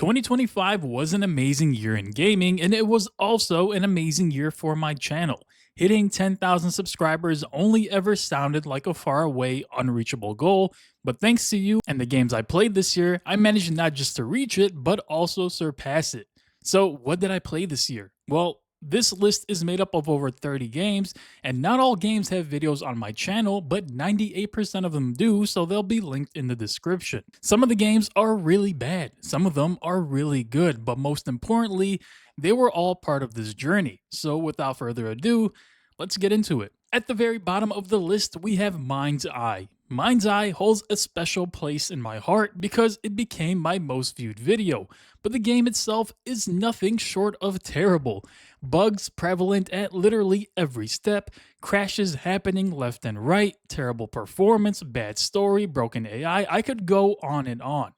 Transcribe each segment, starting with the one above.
2025 was an amazing year in gaming, and it was also an amazing year for my channel. Hitting 10,000 subscribers only ever sounded like a faraway, unreachable goal, but thanks to you and the games I played this year, I managed not just to reach it, but also surpass it. So, what did I play this year? Well, this list is made up of over 30 games, and not all games have videos on my channel, but 98% of them do, so they'll be linked in the description. Some of the games are really bad, some of them are really good, but most importantly, they were all part of this journey. So without further ado, let's get into it. At the very bottom of the list, we have MindsEye. MindsEye holds a special place in my heart because it became my most viewed video, but the game itself is nothing short of terrible. Bugs prevalent at literally every step, crashes happening left and right, terrible performance, bad story, broken AI, I could go on and on.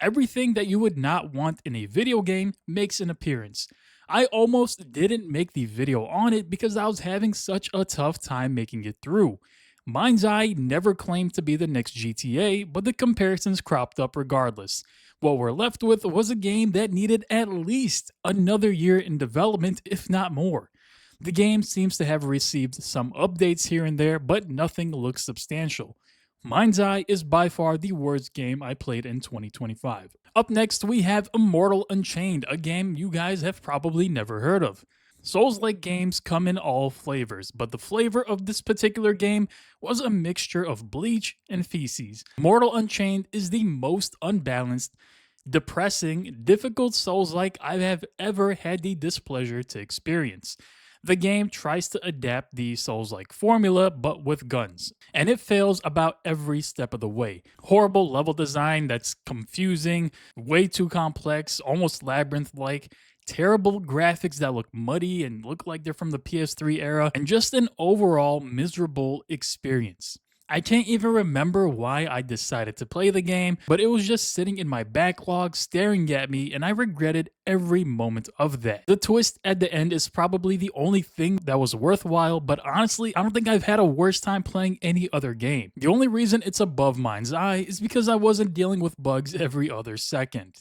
Everything that you would not want in a video game makes an appearance. I almost didn't make the video on it because I was having such a tough time making it through. MindsEye never claimed to be the next GTA, but the comparisons cropped up regardless. What we're left with was a game that needed at least another year in development, if not more. The game seems to have received some updates here and there, but nothing looks substantial. MindsEye is by far the worst game I played in 2025. Up next, we have Immortal Unchained, a game you guys have probably never heard of. Souls-like games come in all flavors, but the flavor of this particular game was a mixture of bleach and feces. Immortal Unchained is the most unbalanced, depressing, difficult Souls-like I have ever had the displeasure to experience. The game tries to adapt the Souls-like formula, but with guns, and it fails about every step of the way. Horrible level design that's confusing, way too complex, almost labyrinth-like, terrible graphics that look muddy and look like they're from the PS3 era, and just an overall miserable experience. I can't even remember why I decided to play the game, but it was just sitting in my backlog staring at me, and I regretted every moment of that. The twist at the end is probably the only thing that was worthwhile, but honestly, I don't think I've had a worse time playing any other game. The only reason it's above MindsEye is because I wasn't dealing with bugs every other second.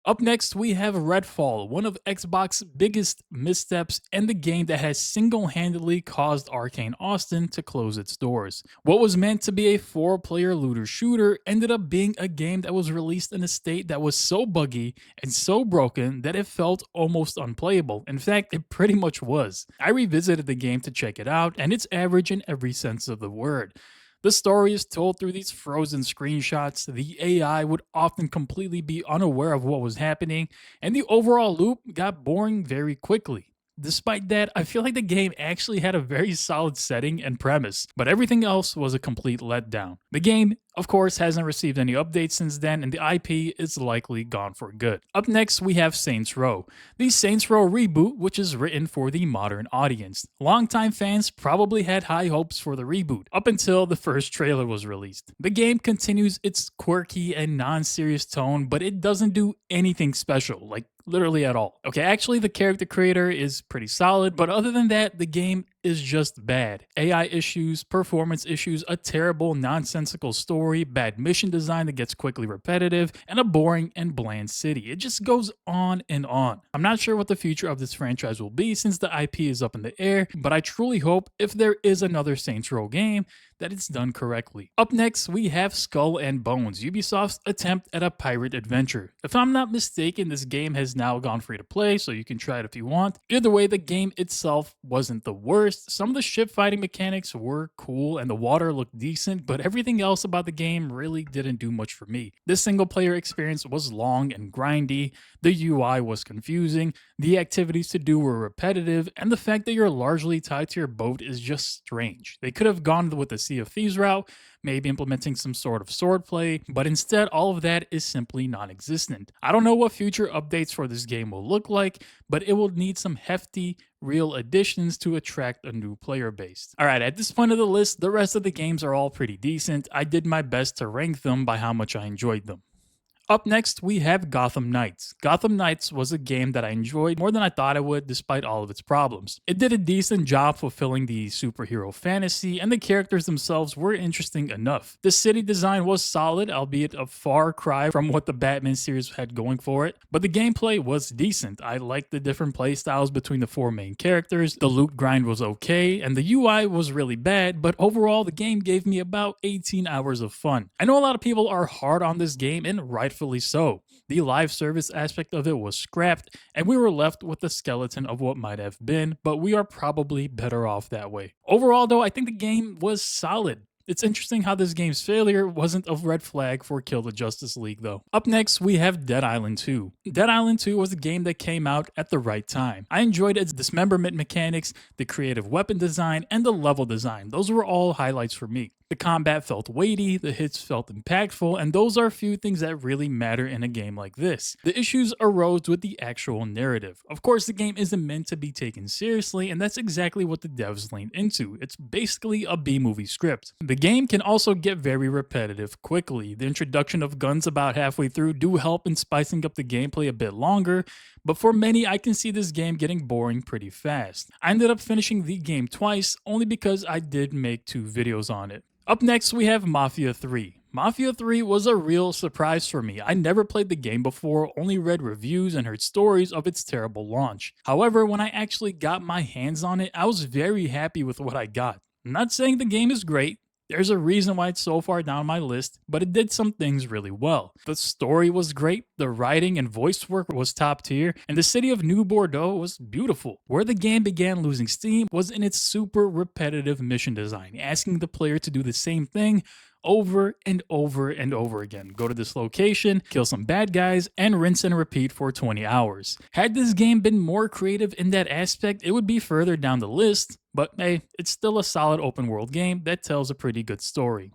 Up next, we have Redfall, one of Xbox's biggest missteps and the game that has single-handedly caused Arcane Austin to close its doors. What was meant to be a 4-player looter shooter ended up being a game that was released in a state that was so buggy and so broken that it felt almost unplayable. In fact, it pretty much was. I revisited the game to check it out, and it's average in every sense of the word. The story is told through these frozen screenshots, the AI would often completely be unaware of what was happening, and the overall loop got boring very quickly. Despite that, I feel like the game actually had a very solid setting and premise, but everything else was a complete letdown. The game, of course, hasn't received any updates since then, and the IP is likely gone for good. Up next, we have Saints Row. The Saints Row reboot, which is written for the modern audience. Longtime fans probably had high hopes for the reboot, up until the first trailer was released. The game continues its quirky and non-serious tone, but it doesn't do anything special, like literally at all. Okay, actually the character creator is pretty solid, but other than that, the game is just bad. AI issues, performance issues, a terrible, nonsensical story, bad mission design that gets quickly repetitive, and a boring and bland city. It just goes on and on. I'm not sure what the future of this franchise will be since the IP is up in the air, but I truly hope if there is another Saints Row game, that it's done correctly. Up next, we have Skull and Bones, Ubisoft's attempt at a pirate adventure. If I'm not mistaken, this game has now gone free to play, so you can try it if you want. Either way, the game itself wasn't the worst. Some of the ship fighting mechanics were cool and the water looked decent, but everything else about the game really didn't do much for me. This single player experience was long and grindy, the UI was confusing, the activities to do were repetitive, and the fact that you're largely tied to your boat is just strange. They could have gone with the Sea of Thieves route, maybe implementing some sort of swordplay, but instead all of that is simply non-existent. I don't know what future updates for this game will look like, but it will need some hefty, real additions to attract a new player base. Alright, at this point of the list, the rest of the games are all pretty decent. I did my best to rank them by how much I enjoyed them. Up next, we have Gotham Knights. Gotham Knights was a game that I enjoyed more than I thought I would despite all of its problems. It did a decent job fulfilling the superhero fantasy, and the characters themselves were interesting enough. The city design was solid, albeit a far cry from what the Batman series had going for it, but the gameplay was decent. I liked the different playstyles between the four main characters, the loot grind was okay, and the UI was really bad, but overall the game gave me about 18 hours of fun. I know a lot of people are hard on this game, and rightfully so. The live service aspect of it was scrapped, and we were left with the skeleton of what might have been, but we are probably better off that way. Overall, though, I think the game was solid. It's interesting how this game's failure wasn't a red flag for Kill the Justice League, though. Up next, we have Dead Island 2. Dead Island 2 was a game that came out at the right time. I enjoyed its dismemberment mechanics, the creative weapon design, and the level design. Those were all highlights for me. The combat felt weighty, the hits felt impactful, and those are a few things that really matter in a game like this. The issues arose with the actual narrative. Of course, the game isn't meant to be taken seriously, and that's exactly what the devs leaned into. It's basically a B-movie script. The game can also get very repetitive quickly. The introduction of guns about halfway through do help in spicing up the gameplay a bit longer, but for many, I can see this game getting boring pretty fast. I ended up finishing the game twice, only because I did make 2 videos on it. Up next, we have Mafia 3. Mafia 3 was a real surprise for me. I never played the game before, only read reviews and heard stories of its terrible launch. However, when I actually got my hands on it, I was very happy with what I got. I'm not saying the game is great. There's a reason why it's so far down my list, but it did some things really well. The story was great, the writing and voice work was top tier, and the city of New Bordeaux was beautiful. Where the game began losing steam was in its super repetitive mission design, asking the player to do the same thing over and over and over again. Go to this location, kill some bad guys, and rinse and repeat for 20 hours. Had this game been more creative in that aspect, it would be further down the list, but hey, it's still a solid open world game that tells a pretty good story.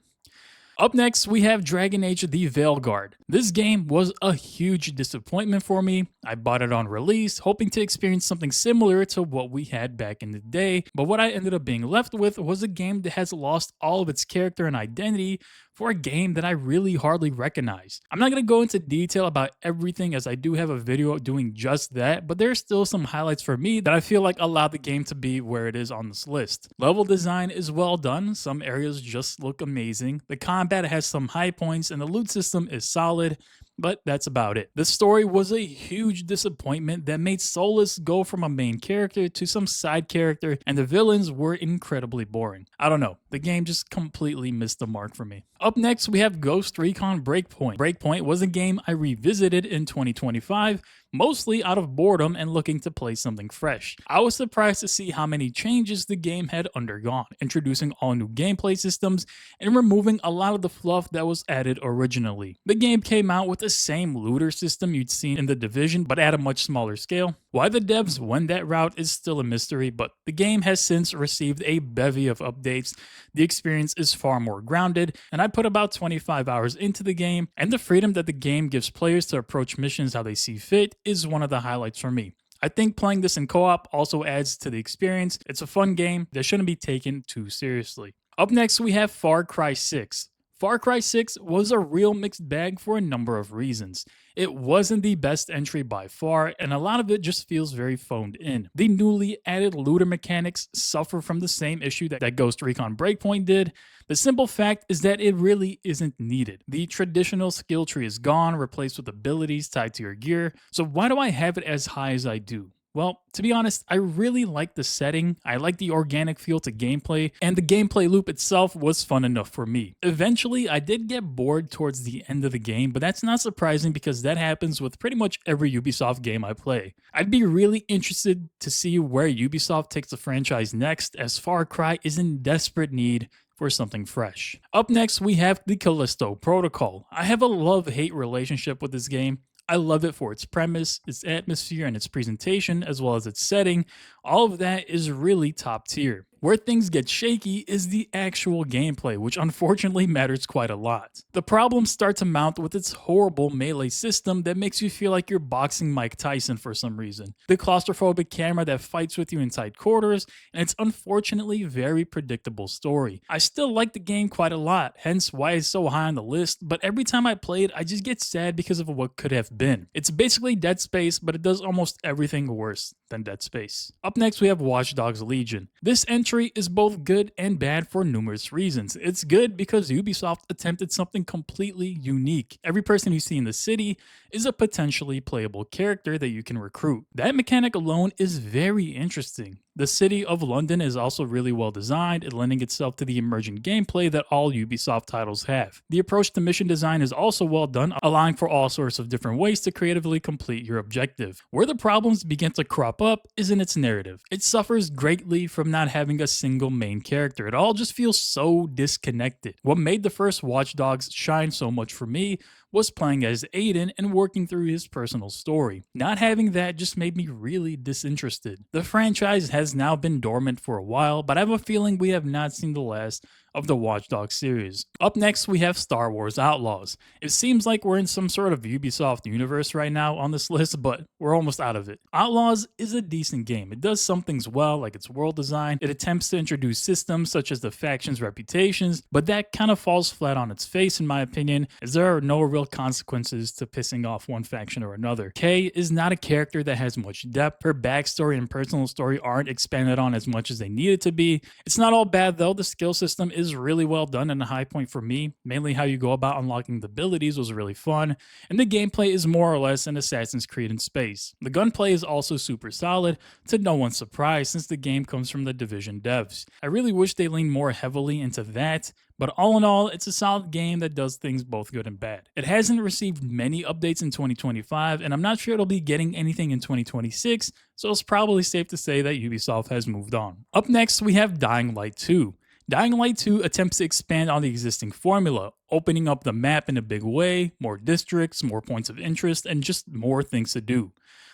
Up next, we have Dragon Age the Veilguard. This game was a huge disappointment for me. I bought it on release, hoping to experience something similar to what we had back in the day, but what I ended up being left with was a game that has lost all of its character and identity for a game that I really hardly recognize. I'm not going to go into detail about everything as I do have a video doing just that, but there's still some highlights for me that I feel like allow the game to be where it is on this list. Level design is well done, some areas just look amazing, the combat has some high points, and the loot system is solid, but that's about it. The story was a huge disappointment that made Solus go from a main character to some side character, and the villains were incredibly boring. I don't know, the game just completely missed the mark for me. Up next, we have Ghost Recon Breakpoint. Breakpoint was a game I revisited in 2025, mostly out of boredom and looking to play something fresh. I was surprised to see how many changes the game had undergone, introducing all new gameplay systems and removing a lot of the fluff that was added originally. The game came out with the same looter system you'd seen in The Division, but at a much smaller scale. Why the devs went that route is still a mystery, but the game has since received a bevy of updates. The experience is far more grounded, and I put about 25 hours into the game, and the freedom that the game gives players to approach missions how they see fit is one of the highlights for me. I think playing this in co-op also adds to the experience. It's a fun game that shouldn't be taken too seriously. Up next, we have Far Cry 6. Far Cry 6 was a real mixed bag for a number of reasons. It wasn't the best entry by far, and a lot of it just feels very phoned in. The newly added looter mechanics suffer from the same issue that Ghost Recon Breakpoint did. The simple fact is that it really isn't needed. The traditional skill tree is gone, replaced with abilities tied to your gear. So why do I have it as high as I do? Well, to be honest, I really like the setting, I like the organic feel to gameplay, and the gameplay loop itself was fun enough for me. Eventually, I did get bored towards the end of the game, but that's not surprising because that happens with pretty much every Ubisoft game I play. I'd be really interested to see where Ubisoft takes the franchise next, as Far Cry is in desperate need for something fresh. Up next, we have the Callisto Protocol. I have a love-hate relationship with this game. I love it for its premise, its atmosphere, and its presentation, as well as its setting. All of that is really top tier. Where things get shaky is the actual gameplay, which unfortunately matters quite a lot. The problems start to mount with its horrible melee system that makes you feel like you're boxing Mike Tyson for some reason, the claustrophobic camera that fights with you in tight quarters, and its unfortunately very predictable story. I still like the game quite a lot, hence why it's so high on the list, but every time I play it, I just get sad because of what could have been. It's basically Dead Space, but it does almost everything worse than Dead Space. Up next, we have Watch Dogs Legion. This entry is both good and bad for numerous reasons. It's good because Ubisoft attempted something completely unique. Every person you see in the city is a potentially playable character that you can recruit. That mechanic alone is very interesting. The city of London is also really well designed, lending itself to the emergent gameplay that all Ubisoft titles have. The approach to mission design is also well done, allowing for all sorts of different ways to creatively complete your objective. Where the problems begin to crop up is in its narrative. It suffers greatly from not having a single main character. It all just feels so disconnected. What made the first Watch Dogs shine so much for me was playing as Aiden and working through his personal story. Not having that just made me really disinterested. The franchise has now been dormant for a while, but I have a feeling we have not seen the last of the Watch Dogs series. Up next, we have Star Wars Outlaws. It seems like we're in some sort of Ubisoft universe right now on this list, but we're almost out of it. Outlaws is a decent game. It does some things well, like its world design. It attempts to introduce systems such as the factions' reputations, but that kind of falls flat on its face in my opinion, as there are no real consequences to pissing off one faction or another. Kay is not a character that has much depth. Her backstory and personal story aren't expanded on as much as they needed to be. It's not all bad though. The skill system is really well done and a high point for me. Mainly how you go about unlocking the abilities was really fun, and the gameplay is more or less an Assassin's Creed in space. The gunplay is also super solid, to no one's surprise since the game comes from the Division devs. I really wish they leaned more heavily into that, but all in all, it's a solid game that does things both good and bad. It hasn't received many updates in 2025, and I'm not sure it'll be getting anything in 2026, so it's probably safe to say that Ubisoft has moved on. Up next, we have Dying Light 2. Dying Light 2 attempts to expand on the existing formula, opening up the map in a big way, more districts, more points of interest, and just more things to do.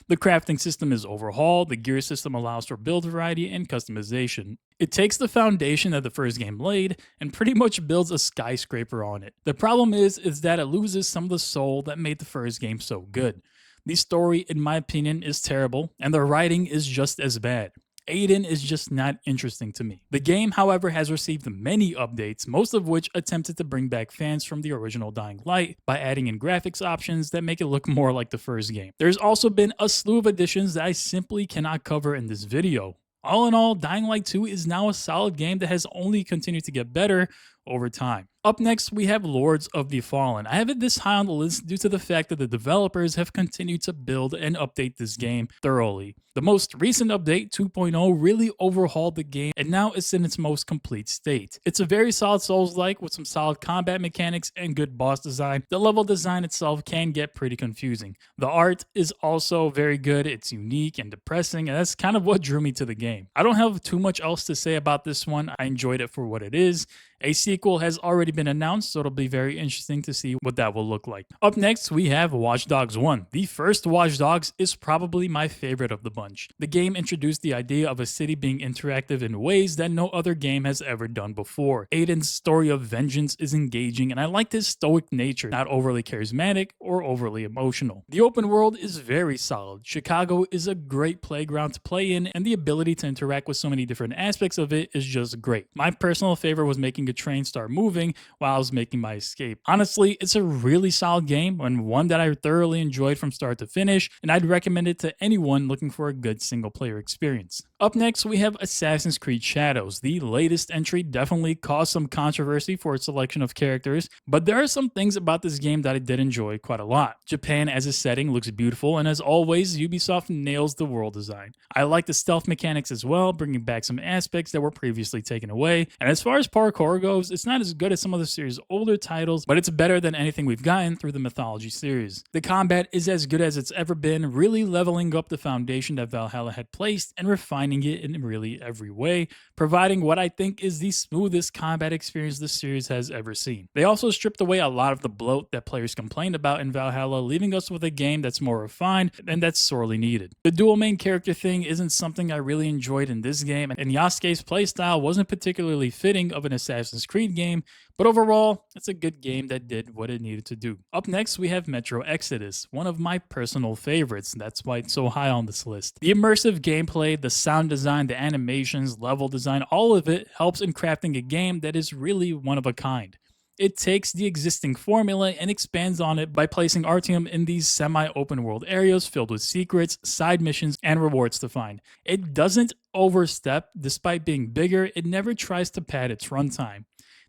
The crafting system is overhauled, the gear system allows for build variety and customization. It takes the foundation that the first game laid and pretty much builds a skyscraper on it. The problem is that it loses some of the soul that made the first game so good. The story, in my opinion, is terrible, and the writing is just as bad. Aiden is just not interesting to me. The game, however, has received many updates, most of which attempted to bring back fans from the original Dying Light by adding in graphics options that make it look more like the first game. There's also been a slew of additions that I simply cannot cover in this video. All in all, Dying Light 2 is now a solid game that has only continued to get better over time. Up next, we have Lords of the Fallen. I have it this high on the list due to the fact that the developers have continued to build and update this game thoroughly. The most recent update, 2.0, really overhauled the game and now it's in its most complete state. It's a very solid Souls-like with some solid combat mechanics and good boss design. The level design itself can get pretty confusing. The art is also very good, it's unique and depressing, and that's kind of what drew me to the game. I don't have too much else to say about this one. I enjoyed it for what it is. A sequel has already been announced, so it'll be very interesting to see what that will look like. Up next, we have Watch Dogs 1. The first Watch Dogs is probably my favorite of the bunch. The game introduced the idea of a city being interactive in ways that no other game has ever done before. Aiden's story of vengeance is engaging, and I liked his stoic nature, not overly charismatic or overly emotional. The open world is very solid. Chicago is a great playground to play in, and the ability to interact with so many different aspects of it is just great. My personal favorite was making a train start moving while I was making my escape. Honestly, it's a really solid game and one that I thoroughly enjoyed from start to finish, and I'd recommend it to anyone looking for a good single player experience. Up next, we have Assassin's Creed Shadows. The latest entry definitely caused some controversy for its selection of characters, but there are some things about this game that I did enjoy quite a lot. Japan as a setting looks beautiful, and as always, Ubisoft nails the world design. I like the stealth mechanics as well, bringing back some aspects that were previously taken away, and as far as parkour goes, it's not as good as some of the series' older titles, but it's better than anything we've gotten through the Mythology series. The combat is as good as it's ever been, really leveling up the foundation that Valhalla had placed and refining it in really every way, providing what I think is the smoothest combat experience this series has ever seen. They also stripped away a lot of the bloat that players complained about in Valhalla, leaving us with a game that's more refined and that's sorely needed. The dual main character thing isn't something I really enjoyed in this game, and Yasuke's playstyle wasn't particularly fitting of an Assassin's Creed game, but overall, it's a good game that did what it needed to do. Up next, we have Metro Exodus, one of my personal favorites. That's why it's so high on this list. The immersive gameplay, the sound design, the animations, level design, all of it helps in crafting a game that is really one of a kind. It takes the existing formula and expands on it by placing Artyom in these semi-open world areas filled with secrets, side missions, and rewards to find. It doesn't overstep. Despite being bigger, it never tries to pad its runtime.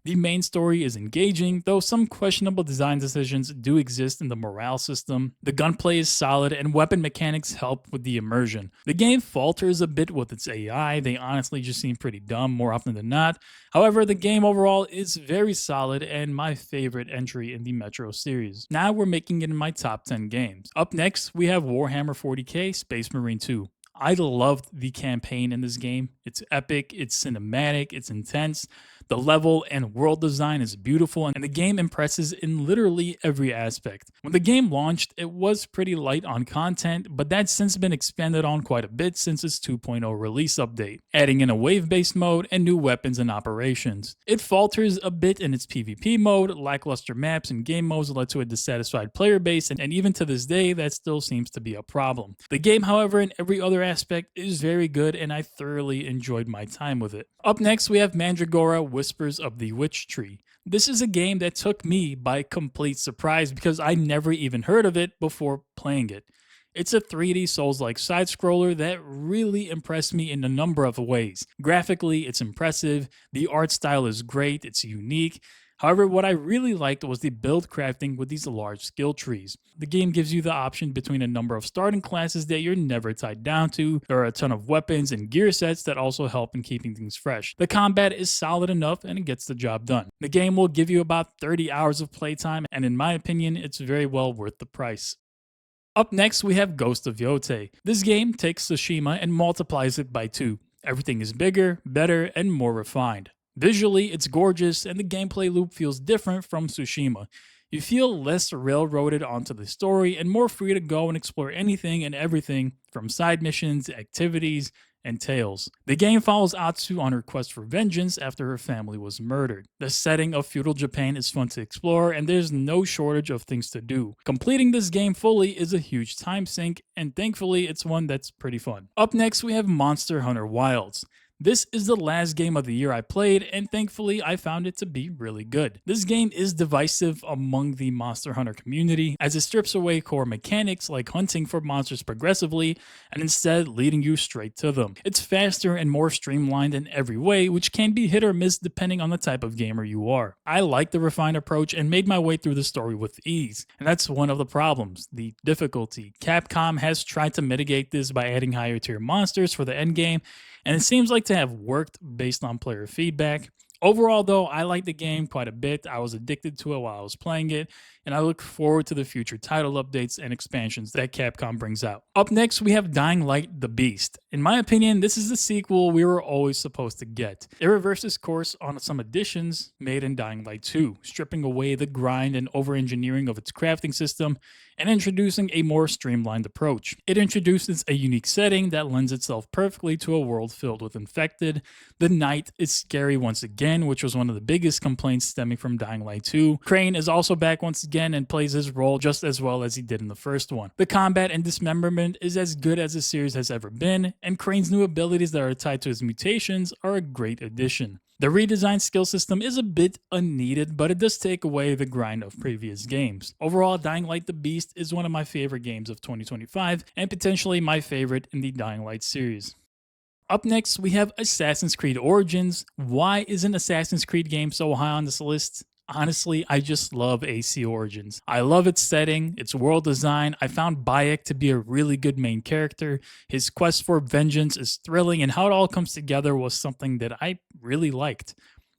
The main story is engaging, though some questionable design decisions do exist in the morale system. The gunplay is solid, and weapon mechanics help with the immersion. The game falters a bit with its AI, they honestly just seem pretty dumb more often than not. However, the game overall is very solid and my favorite entry in the Metro series. Now we're making it in my top 10 games. Up next, we have Warhammer 40k Space Marine 2. I loved the campaign in this game. It's epic, it's cinematic, it's intense. The level and world design is beautiful, and the game impresses in literally every aspect. When the game launched, it was pretty light on content, but that's since been expanded on quite a bit since its 2.0 release update, adding in a wave-based mode and new weapons and operations. It falters a bit in its PvP mode, lackluster maps and game modes led to a dissatisfied player base, and even to this day, that still seems to be a problem. The game, however, in every other aspect is very good, and I thoroughly enjoyed my time with it. Up next, we have Mandragora Whispers of the Witch Tree. This is a game that took me by complete surprise because I never even heard of it before playing it. It's a 3D Souls-like side-scroller that really impressed me in a number of ways. Graphically, it's impressive, the art style is great, it's unique. However, what I really liked was the build crafting with these large skill trees. The game gives you the option between a number of starting classes that you're never tied down to. There are a ton of weapons and gear sets that also help in keeping things fresh. The combat is solid enough and it gets the job done. The game will give you about 30 hours of playtime, and in my opinion, it's very well worth the price. Up next, we have Ghost of Yotei. This game takes Tsushima and multiplies it by 2. Everything is bigger, better, and more refined. Visually, it's gorgeous, and the gameplay loop feels different from Tsushima. You feel less railroaded onto the story and more free to go and explore anything and everything from side missions, activities, and tales. The game follows Atsu on her quest for vengeance after her family was murdered. The setting of feudal Japan is fun to explore, and there's no shortage of things to do. Completing this game fully is a huge time sink, and thankfully it's one that's pretty fun. Up next, we have Monster Hunter Wilds. This is the last game of the year I played, and thankfully I found it to be really good. This game is divisive among the Monster Hunter community, as it strips away core mechanics like hunting for monsters progressively, and instead leading you straight to them. It's faster and more streamlined in every way, which can be hit or miss depending on the type of gamer you are. I like the refined approach and made my way through the story with ease, and that's one of the problems, the difficulty. Capcom has tried to mitigate this by adding higher tier monsters for the endgame, and it seems like to have worked based on player feedback. Overall, though, I like the game quite a bit. I was addicted to it while I was playing it, and I look forward to the future title updates and expansions that Capcom brings out. Up next, we have Dying Light: The Beast. In my opinion, this is the sequel we were always supposed to get. It reverses course on some additions made in Dying Light 2, stripping away the grind and over-engineering of its crafting system and introducing a more streamlined approach. It introduces a unique setting that lends itself perfectly to a world filled with infected. The night is scary once again, which was one of the biggest complaints stemming from Dying Light 2. Crane is also back once again and plays his role just as well as he did in the first one. The combat and dismemberment is as good as the series has ever been, and Crane's new abilities that are tied to his mutations are a great addition. The redesigned skill system is a bit unneeded, but it does take away the grind of previous games. Overall, Dying Light: The Beast is one of my favorite games of 2025, and potentially my favorite in the Dying Light series. Up next, we have Assassin's Creed Origins. Why isn't Assassin's Creed game so high on this list? Honestly, I just love AC Origins. I love its setting, its world design. I found Bayek to be a really good main character. His quest for vengeance is thrilling, and how it all comes together was something that I really liked.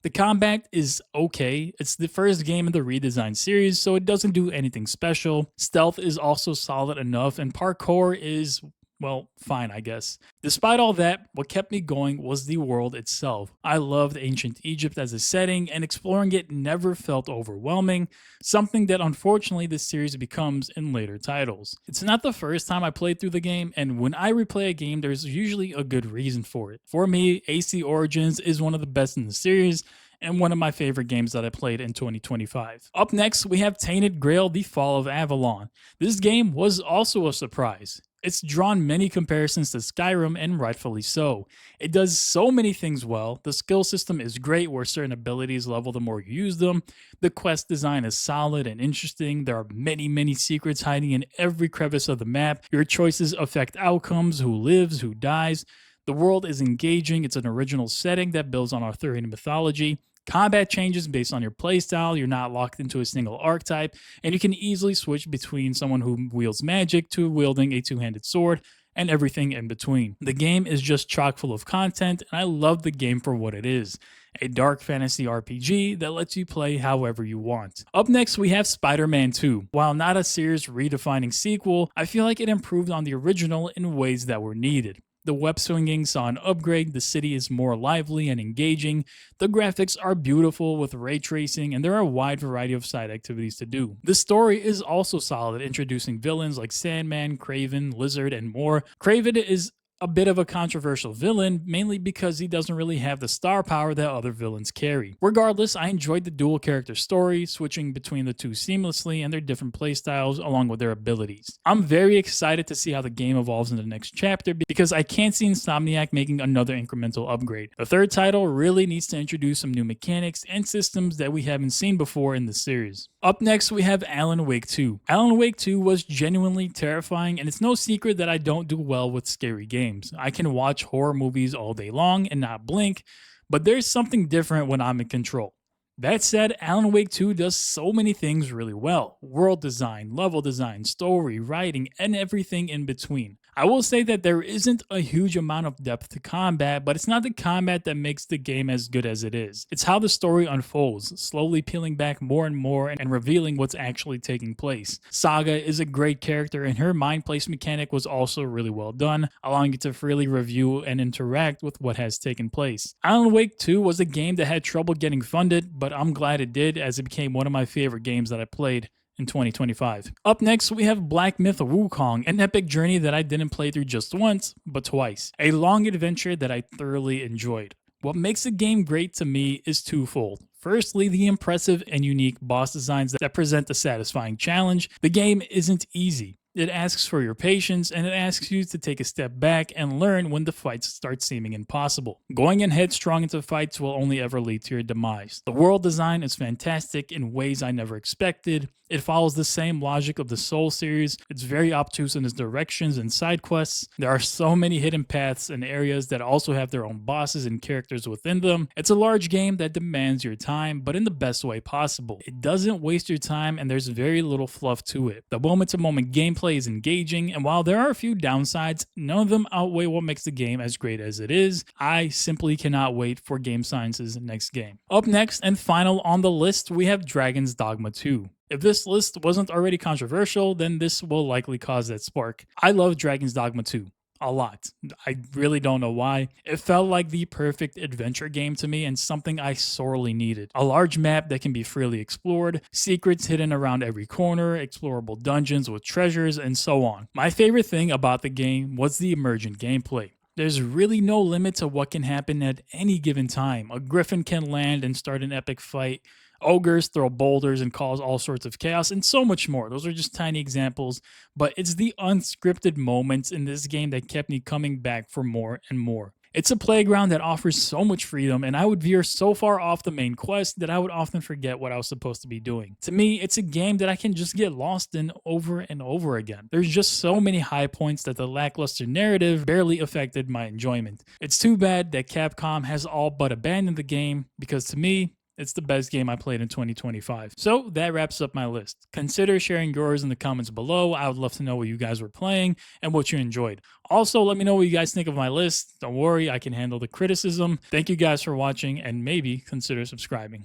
The combat is okay. It's the first game in the redesigned series, so it doesn't do anything special. Stealth is also solid enough, and parkour is, well, fine, I guess. Despite all that, what kept me going was the world itself. I loved ancient Egypt as a setting, and exploring it never felt overwhelming, something that unfortunately this series becomes in later titles. It's not the first time I played through the game, and when I replay a game, there's usually a good reason for it. For me, AC Origins is one of the best in the series, and one of my favorite games that I played in 2025. Up next, we have Tainted Grail: The Fall of Avalon. This game was also a surprise. It's drawn many comparisons to Skyrim, and rightfully so. It does so many things well. The skill system is great, where certain abilities level the more you use them. The quest design is solid and interesting. There are many secrets hiding in every crevice of the map. Your choices affect outcomes, who lives, who dies. The world is engaging. It's an original setting that builds on Arthurian mythology. Combat changes based on your playstyle. You're not locked into a single archetype, and you can easily switch between someone who wields magic to wielding a two-handed sword and everything in between. The game is just chock full of content, and I love the game for what it is. A dark fantasy RPG that lets you play however you want. Up next, we have Spider-Man 2. While not a series redefining sequel, I feel like it improved on the original in ways that were needed. The web swinging saw an upgrade, the city is more lively and engaging, the graphics are beautiful with ray tracing, and there are a wide variety of side activities to do. The story is also solid, introducing villains like Sandman, Kraven, Lizard, and more. Kraven is a bit of a controversial villain, mainly because he doesn't really have the star power that other villains carry. Regardless, I enjoyed the dual character story, switching between the two seamlessly and their different playstyles along with their abilities. I'm very excited to see how the game evolves in the next chapter because I can't see Insomniac making another incremental upgrade. The third title really needs to introduce some new mechanics and systems that we haven't seen before in the series. Up next, we have Alan Wake 2. Alan Wake 2 was genuinely terrifying, and it's no secret that I don't do well with scary games. I can watch horror movies all day long and not blink, but there's something different when I'm in control. That said, Alan Wake 2 does so many things really well. World design, level design, story, writing, and everything in between. I will say that there isn't a huge amount of depth to combat, but it's not the combat that makes the game as good as it is. It's how the story unfolds, slowly peeling back more and more and revealing what's actually taking place. Saga is a great character, and her mind place mechanic was also really well done, allowing you to freely review and interact with what has taken place. Alan Wake 2 was a game that had trouble getting funded, but I'm glad it did, as it became one of my favorite games that I played in 2025. Up next, we have Black Myth Wukong, an epic journey that I didn't play through just once, but twice. A long adventure that I thoroughly enjoyed. What makes the game great to me is twofold. Firstly, the impressive and unique boss designs that present a satisfying challenge. The game isn't easy. It asks for your patience, and it asks you to take a step back and learn when the fights start seeming impossible. Going in headstrong into fights will only ever lead to your demise. The world design is fantastic in ways I never expected. It follows the same logic of the Soul series. It's very obtuse in its directions and side quests. There are so many hidden paths and areas that also have their own bosses and characters within them. It's a large game that demands your time, but in the best way possible. It doesn't waste your time, and there's very little fluff to it. The moment-to-moment gameplay is engaging, and while there are a few downsides, none of them outweigh what makes the game as great as it is. I simply cannot wait for Game Science's next game. Up next and final on the list, we have Dragon's Dogma 2. If this list wasn't already controversial, then this will likely cause that spark. I love Dragon's Dogma 2. A lot. I really don't know why. It felt like the perfect adventure game to me and something I sorely needed. A large map that can be freely explored, secrets hidden around every corner, explorable dungeons with treasures, and so on. My favorite thing about the game was the emergent gameplay. There's really no limit to what can happen at any given time. A griffin can land and start an epic fight. Ogres throw boulders and cause all sorts of chaos, and so much more. Those are just tiny examples, but it's the unscripted moments in this game that kept me coming back for more and more. It's a playground that offers so much freedom, and I would veer so far off the main quest that I would often forget what I was supposed to be doing. To me, it's a game that I can just get lost in over and over again. There's just so many high points that the lackluster narrative barely affected my enjoyment. It's too bad that Capcom has all but abandoned the game, because to me, It's the best game I played in 2025. So that wraps up my list. Consider sharing yours in the comments below. I would love to know what you guys were playing and what you enjoyed. Also, let me know what you guys think of my list. Don't worry, I can handle the criticism. Thank you guys for watching, and maybe consider subscribing.